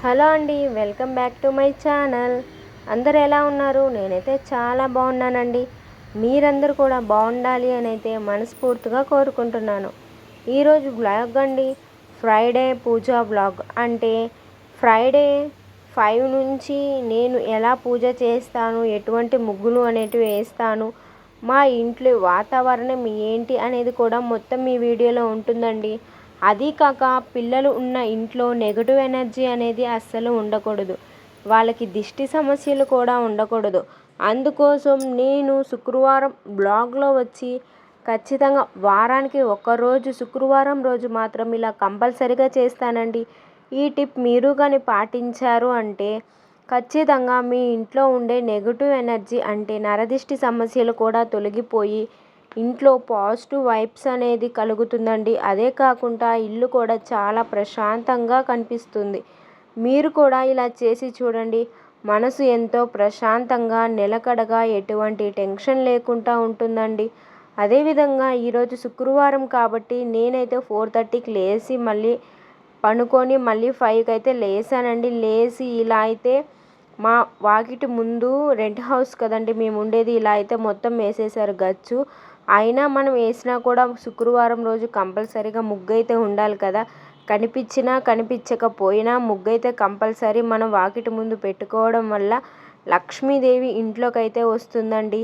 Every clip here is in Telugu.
హలో అండి, welcome back to my channel. అందరు ఎలా ఉన్నారు? నేనైతే చాలా బాగున్నానండి. మీరందరూ కూడా బాగుండాలి అని అయితే మనస్ఫూర్తిగా కోరుకుంటున్నాను. ఈరోజు బ్లాగ్ అండి, ఫ్రైడే పూజా బ్లాగ్. అంటే ఫ్రైడే 5 నుంచి నేను ఎలా పూజ చేస్తాను, ఎటువంటి ముగ్గులు అనేటివి వేస్తాను, మా ఇంట్లో వాతావరణం ఏంటి అనేది కూడా మొత్తం ఈ వీడియోలో ఉంటుందండి. అదీ కాక పిల్లలు ఉన్న ఇంట్లో నెగటివ్ ఎనర్జీ అనేది అస్సలు ఉండకూడదు. వాళ్ళకి దిష్టి సమస్యలు కూడా ఉండకూడదు. అందుకోసం నేను శుక్రవారం బ్లాగ్లో వచ్చి ఖచ్చితంగా వారానికి ఒక్కరోజు శుక్రవారం రోజు మాత్రం ఇలా కంపల్సరీగా చేస్తానండి. ఈ టిప్ మీరు కానీ పాటించారు అంటే ఖచ్చితంగా మీ ఇంట్లో ఉండే నెగటివ్ ఎనర్జీ అంటే నరదిష్టి సమస్యలు కూడా తొలగిపోయి ఇంట్లో పాజిటివ్ వైబ్స్ అనేది కలుగుతుందండి. అదే కాకుండా ఇల్లు కూడా చాలా ప్రశాంతంగా కనిపిస్తుంది. మీరు కూడా ఇలా చేసి చూడండి. మనసు ఎంతో ప్రశాంతంగా నిలకడగా ఎటువంటి టెన్షన్ లేకుండా ఉంటుందండి. అదేవిధంగా ఈరోజు శుక్రవారం కాబట్టి నేనైతే 4:30కి లేచి మళ్ళీ పనుకొని మళ్ళీ 5కి అయితే లేచానండి. లేచి ఇలా అయితే మా వాకిటి ముందు రెంట్ హౌస్ కదండి మేము ఉండేది, ఇలా అయితే మొత్తం వేసేసారు గచ్చు. అయినా మనం వేసినా కూడా శుక్రవారం రోజు కంపల్సరీగా ముగ్గు అయితే ఉండాలి కదా. కనిపించినా కనిపించకపోయినా ముగ్గు అయితే కంపల్సరీ మనం వాకిటి ముందు పెట్టుకోవడం వల్ల లక్ష్మీదేవి ఇంట్లోకి అయితే వస్తుందండి.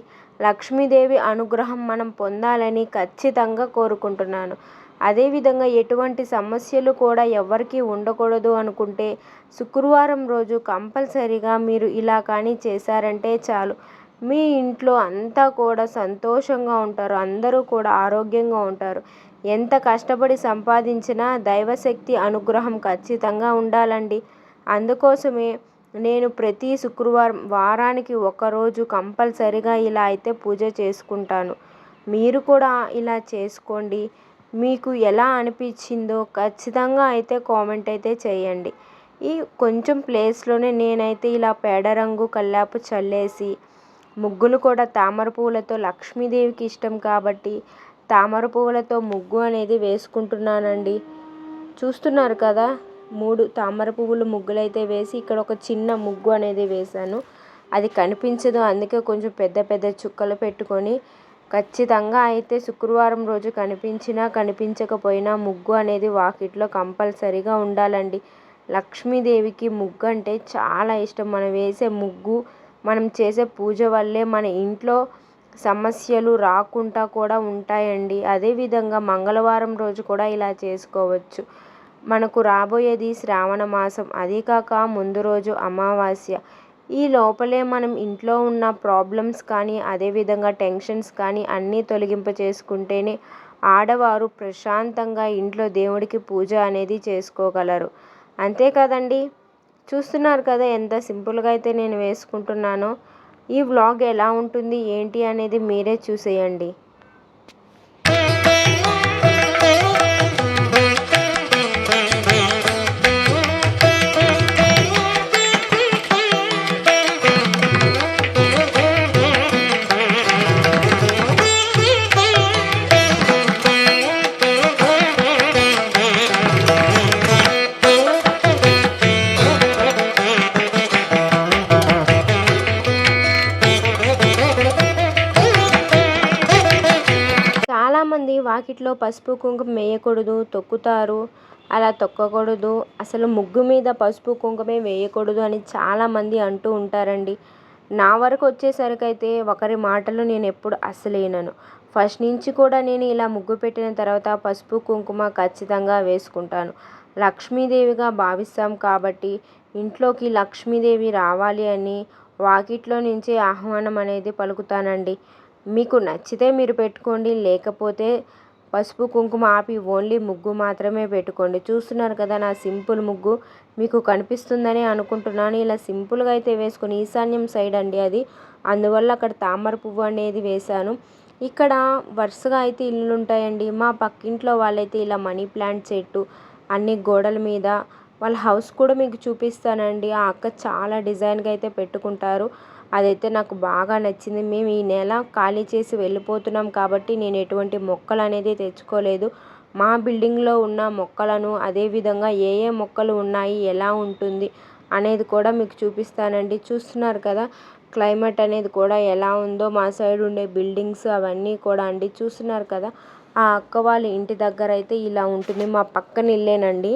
లక్ష్మీదేవి అనుగ్రహం మనం పొందాలని ఖచ్చితంగా కోరుకుంటున్నాను. అదేవిధంగా ఎటువంటి సమస్యలు కూడా ఎవరికీ ఉండకూడదు అనుకుంటే శుక్రవారం రోజు కంపల్సరీగా మీరు ఇలా కానీ చేశారంటే చాలు, మీ ఇంట్లో అంతా కూడా సంతోషంగా ఉంటారు. అందరూ కూడా ఆరోగ్యంగా ఉంటారు. ఎంత కష్టపడి సంపాదించినా దైవశక్తి అనుగ్రహం ఖచ్చితంగా ఉండాలండి. అందుకోసమే నేను ప్రతి శుక్రవారం వారానికి ఒకరోజు కంపల్సరీగా ఇలా అయితే పూజ చేసుకుంటాను. మీరు కూడా ఇలా చేసుకోండి. మీకు ఎలా అనిపించిందో ఖచ్చితంగా అయితే కామెంట్ అయితే చేయండి. ఈ కొంచెం ప్లేస్లోనే నేనైతే ఇలా పేడ రంగు కల్లాపు చల్లేసి ముగ్గులు కూడా తామర పువ్వులతో, లక్ష్మీదేవికి ఇష్టం కాబట్టి తామర పువ్వులతో ముగ్గు అనేది వేసుకుంటున్నానండి. చూస్తున్నారు కదా, 3 తామర పువ్వులు ముగ్గులైతే వేసి ఇక్కడ ఒక చిన్న ముగ్గు అనేది వేశాను. అది కనిపించదు, అందుకే కొంచెం పెద్ద పెద్ద చుక్కలు పెట్టుకొని ఖచ్చితంగా అయితే శుక్రవారం రోజు కనిపించినా కనిపించకపోయినా ముగ్గు అనేది వాకిట్లో కంపల్సరీగా ఉండాలండి. లక్ష్మీదేవికి ముగ్గు అంటే చాలా ఇష్టం. మనం వేసే ముగ్గు, మనం చేసే పూజ వల్లే మన ఇంట్లో సమస్యలు రాకుండా కూడా ఉంటాయండి. అదేవిధంగా మంగళవారం రోజు కూడా ఇలా చేసుకోవచ్చు. మనకు రాబోయేది శ్రావణ మాసం, అదీ కాక ముందు రోజు అమావాస్య. ఈ లోపలే మనం ఇంట్లో ఉన్న ప్రాబ్లమ్స్ కానీ అదేవిధంగా టెన్షన్స్ కానీ అన్నీ తొలగింప చేసుకుంటేనే ఆడవారు ప్రశాంతంగా ఇంట్లో దేవుడికి పూజ అనేది చేసుకోగలరు. అంతే కదండి. చూస్తున్నారు కదా ఎంత సింపుల్గా అయితే నేను వేసుకుంటున్నానో. ఈ వ్లాగ్ ఎలా ఉంటుంది ఏంటి అనేది మీరే చూసేయండి. చాలామంది వాకిట్లో పసుపు కుంకుమ వేయకూడదు, తొక్కుతారు. అలా తొక్కకూడదు, అసలు ముగ్గు మీద పసుపు కుంకుమే వేయకూడదు అని చాలామంది అంటూ ఉంటారండి. నా వరకు వచ్చేసరికైతే ఒకరి మాటలు నేను ఎప్పుడు అస్సలు వినను. ఫస్ట్ నుంచి కూడా నేను ఇలా ముగ్గు పెట్టిన తర్వాత పసుపు కుంకుమ ఖచ్చితంగా వేసుకుంటాను. లక్ష్మీదేవిగా భావిస్తాం కాబట్టి ఇంట్లోకి లక్ష్మీదేవి రావాలి అని వాకిట్లో నుంచి ఆహ్వానం అనేది పలుకుతానండి. మీకు నచ్చితే మీరు పెట్టుకోండి, లేకపోతే పసుపు కుంకుమ ఆపి ఓన్లీ ముగ్గు మాత్రమే పెట్టుకోండి. చూస్తున్నారు కదా నా సింపుల్ ముగ్గు, మీకు కనిపిస్తుందని అనుకుంటున్నాను. ఇలా సింపుల్గా అయితే వేసుకొని ఈశాన్యం సైడ్ అండి అది, అందువల్ల అక్కడ తామర పువ్వు అనేది వేశాను. ఇక్కడ వరుసగా అయితే ఇల్లులు ఉంటాయండి. మా పక్కింట్లో వాళ్ళైతే ఇలా మనీ ప్లాంట్ చెట్టు అన్ని గోడల మీద, వాళ్ళ హౌస్ కూడా మీకు చూపిస్తానండి. ఆ అక్క చాలా డిజైన్గా అయితే పెట్టుకుంటారు. అదైతే నాకు బాగా నచ్చింది. మేము ఈ నెల ఖాళీ చేసి వెళ్ళిపోతున్నాం కాబట్టి నేను ఎటువంటి మొక్కలు అనేది తెచ్చుకోలేదు. మా బిల్డింగ్లో ఉన్న మొక్కలను, అదేవిధంగా ఏ ఏ మొక్కలు ఉన్నాయి, ఎలా ఉంటుంది అనేది కూడా మీకు చూపిస్తానండి. చూస్తున్నారు కదా క్లైమేట్ అనేది కూడా ఎలా ఉందో, మా సైడ్ ఉండే బిల్డింగ్స్ అవన్నీ కూడా అండి. చూస్తున్నారు కదా ఆ అక్క వాళ్ళ ఇంటి దగ్గర అయితే ఇలా ఉంటుంది. మా పక్కన ఇల్లేనండి.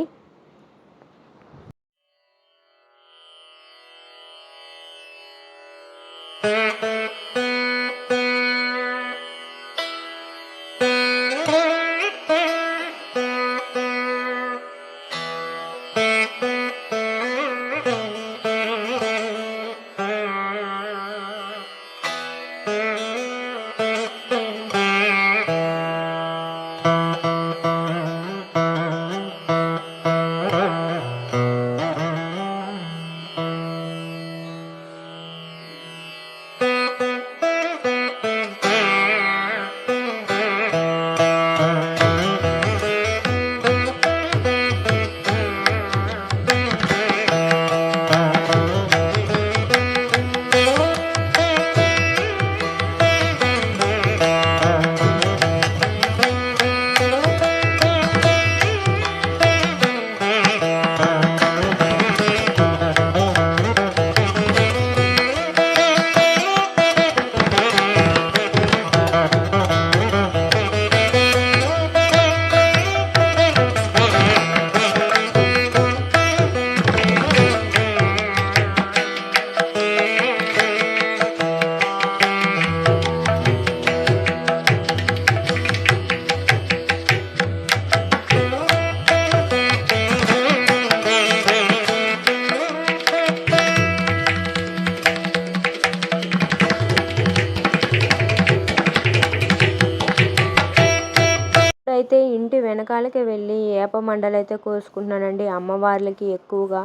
అయితే ఇంటి వెనకాలకి వెళ్ళి వేప మండలైతే కోసుకుంటున్నానండి. అమ్మవార్లకి ఎక్కువగా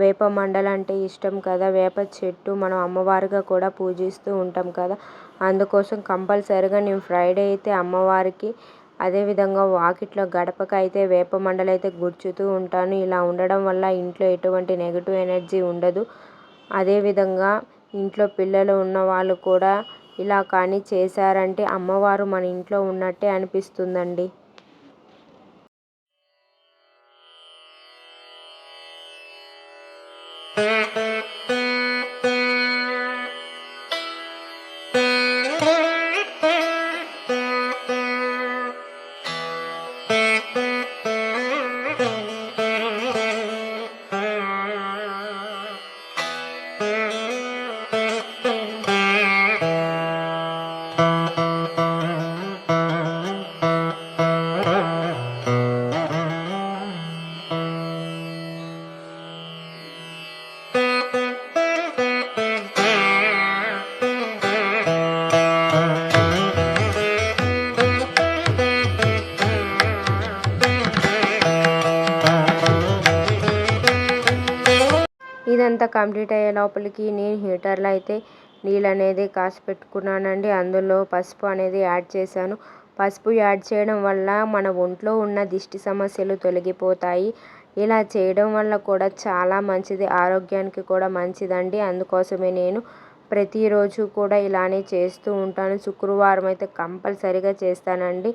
వేప మండలు అంటే ఇష్టం కదా. వేప చెట్టు మనం అమ్మవారిగా కూడా పూజిస్తూ ఉంటాం కదా. అందుకోసం కంపల్సరిగా నేను ఫ్రైడే అయితే అమ్మవారికి, అదేవిధంగా వాకిట్లో గడపకి అయితే వేప మండలు అయితే గుర్చుతూ ఉంటాను. ఇలా ఉండడం వల్ల ఇంట్లో ఎటువంటి నెగిటివ్ ఎనర్జీ ఉండదు. అదేవిధంగా ఇంట్లో పిల్లలు ఉన్న వాళ్ళు కూడా ఇలా కానీ చేశారంటే అమ్మవారు మన ఇంట్లో ఉన్నట్టే అనిపిస్తుందండి. ఇదంతా కంప్లీట్ అయ్యే లోపలికి నేను హీటర్లో అయితే నీళ్ళు అనేది కాసి పెట్టుకున్నానండి. అందులో పసుపు అనేది యాడ్ చేశాను. పసుపు యాడ్ చేయడం వల్ల మన ఒంట్లో ఉన్న దిష్టి సమస్యలు తొలగిపోతాయి. ఇలా చేయడం వల్ల కూడా చాలా మంచిది, ఆరోగ్యానికి కూడా మంచిదండి. అందుకోసమే నేను ప్రతిరోజు కూడా ఇలానే చేస్తూ ఉంటాను. శుక్రవారం అయితే కంపల్సరిగా చేస్తానండి.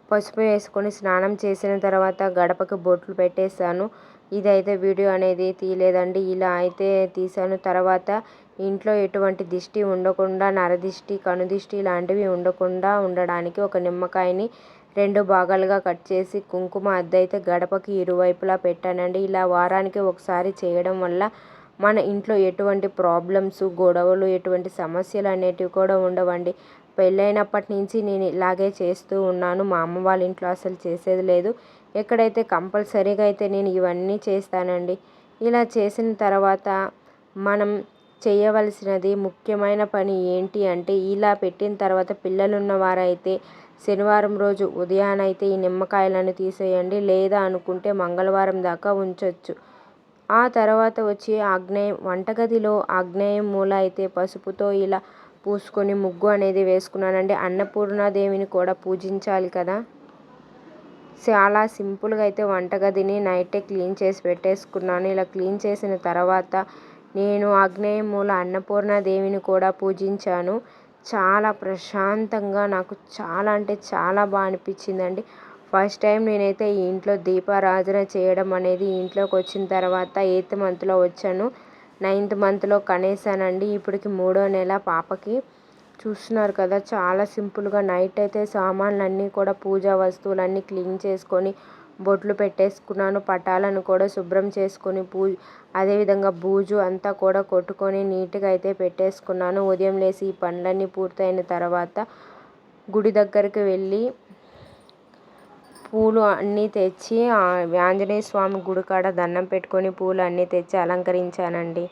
పసుపు వేసుకొని స్నానం చేసిన తర్వాత గడపకి బొట్లు పెట్టేశాను. ఇదైతే వీడియో అనేది తీయలేదండి. ఇలా అయితే తీసాను. తర్వాత ఇంట్లో ఎటువంటి దిష్టి ఉండకుండా, నరదిష్టి, కనుదిష్టి ఇలాంటివి ఉండకుండా ఉండడానికి ఒక నిమ్మకాయని 2 భాగాలుగా కట్ చేసి కుంకుమ అద్దైతే గడపకి ఇరువైపులా పెట్టానండి. ఇలా వారానికి ఒకసారి చేయడం వల్ల మన ఇంట్లో ఎటువంటి ప్రాబ్లమ్స్, గొడవలు, ఎటువంటి సమస్యలు అనేటివి కూడా ఉండవండి. పెళ్ళైనప్పటి నుంచి నేను ఇలాగే చేస్తూ ఉన్నాను. మా అమ్మ వాళ్ళ ఇంట్లో అసలు చేసేది లేదు. ఎక్కడైతే కంపల్సరీగా అయితే నేను ఇవన్నీ చేస్తానండి. ఇలా చేసిన తర్వాత మనం చేయవలసినది ముఖ్యమైన పని ఏంటి అంటే, ఇలా పెట్టిన తర్వాత పిల్లలున్న వారైతే శనివారం రోజు ఉదయానైతే ఈ నిమ్మకాయలను తీసేయండి. లేదా అనుకుంటే మంగళవారం దాకా ఉంచవచ్చు. ఆ తర్వాత వచ్చి వంటగదిలో ఆగ్నేయం మూల అయితే పసుపుతో ఇలా పూసుకొని ముగ్గు అనేది వేసుకున్నానండి. అన్నపూర్ణాదేవిని కూడా పూజించాలి కదా. చాలా సింపుల్గా అయితే వంటగదిని నైటే క్లీన్ చేసి పెట్టేసుకున్నాను. ఇలా క్లీన్ చేసిన తర్వాత నేను ఆగ్నేయం మూల అన్నపూర్ణాదేవిని కూడా పూజించాను. చాలా ప్రశాంతంగా నాకు చాలా అంటే చాలా బాగా అనిపించిందండి. ఫస్ట్ టైం నేనైతే ఈ ఇంట్లో దీపారాధన చేయడం అనేది ఇంట్లోకి వచ్చిన తర్వాత 8th మంత్లో వచ్చాను. 9th మంత్లో కనేసానండి. ఇప్పటికి 3వ నెల పాపకి. చూస్తున్నారు కదా, చాలా సింపుల్గా నైట్ అయితే సామాన్లన్నీ కూడా పూజా వస్తువులన్నీ క్లీన్ చేసుకొని బొట్లు పెట్టేసుకున్నాను. పటాలను కూడా శుభ్రం చేసుకొని అదేవిధంగా బూజు అంతా కూడా కొట్టుకొని నీట్గా అయితే పెట్టేసుకున్నాను. ఉదయం లేచి ఈ పనులన్నీ పూర్తయిన తర్వాత గుడి దగ్గరికి వెళ్ళి పూలు అన్నీ తెచ్చి ఆంజనేయ స్వామి గుడి కాడ దండం పెట్టుకొని పూలు అన్నీ తెచ్చి అలంకరించానండి.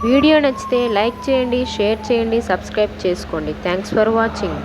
వీడియో నచ్చితే లైక్ చేయండి, షేర్ చేయండి, సబ్స్క్రైబ్ చేసుకోండి. Thanks for watching.